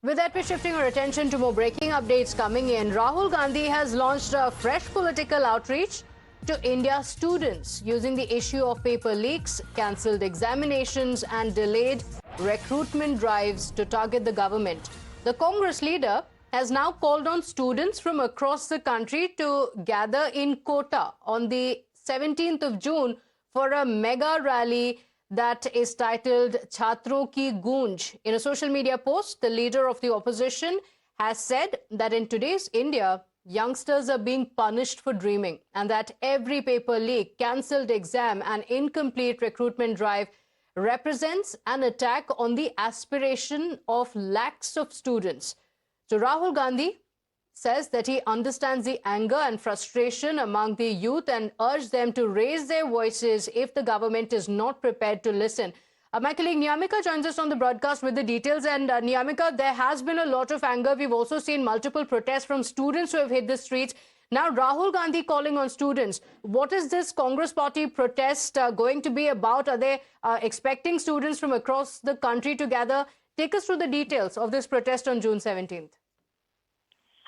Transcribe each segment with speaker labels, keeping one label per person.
Speaker 1: With that, we're shifting our attention to more breaking updates coming in. Rahul Gandhi has launched a fresh political outreach to India students using the issue of paper leaks, cancelled examinations and delayed recruitment drives to target the government. The Congress leader has now called on students from across the country to gather in Kota on the 17th of June for a mega rally that is titled Chhatron Ki Goonj. In a social media post, the leader of the opposition has said that in today's India, youngsters are being punished for dreaming and that every paper leak, cancelled exam and incomplete recruitment drive represents an attack on the aspiration of lakhs of students. So Rahul Gandhi says that he understands the anger and frustration among the youth and urged them to raise their voices if the government is not prepared to listen. My colleague Niyamika joins us on the broadcast with the details. And Niyamika, there has been a lot of anger. We've also seen multiple protests from students who have hit the streets. Now, Rahul Gandhi calling on students. What is this Congress party protest going to be about? Are they expecting students from across the country to gather? Take us through the details of this protest on June 17th.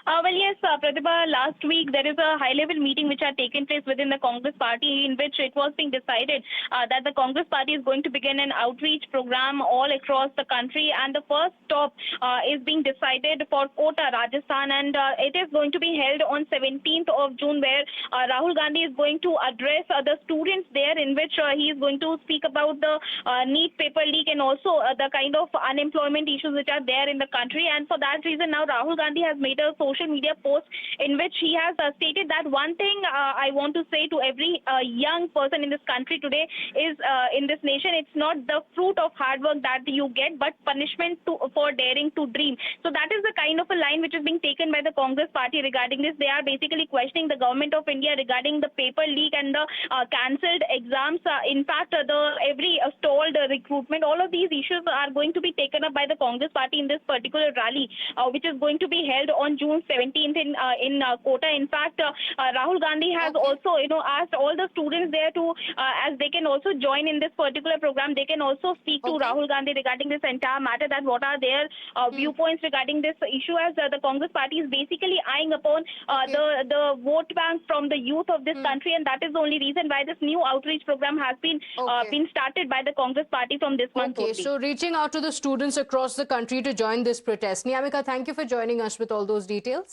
Speaker 2: Well, yes, Pratibha, last week there is a high-level meeting which had taken place within the Congress party in which it was being decided that the Congress party is going to begin an outreach program all across the country, and the first stop is being decided for Kota, Rajasthan, and it is going to be held on 17th of June, where Rahul Gandhi is going to address the students there, in which he is going to speak about the NEET paper leak and also the kind of unemployment issues which are there in the country. And for that reason, now Rahul Gandhi has made a social media post in which he has stated that one thing I want to say to every young person in this country today is in this nation, it's not the fruit of hard work that you get, but punishment for daring to dream. So that is the kind of a line which is being taken by the Congress party regarding this. They are basically questioning the government of India regarding the paper leak and the cancelled exams. In fact, every stalled recruitment, all of these issues are going to be taken up by the Congress party in this particular rally, which is going to be held on June 17th in Kota. In fact, Rahul Gandhi has also, asked all the students there to, as they can also join in this particular program, they can also speak to Rahul Gandhi regarding this entire matter, that what are their viewpoints regarding this issue, as the Congress party is basically eyeing upon the vote bank from the youth of this country, and that is the only reason why this new outreach program has been started by the Congress party from this month only.
Speaker 1: So reaching out to the students across the country to join this protest. Niyamika, thank you for joining us with all those details.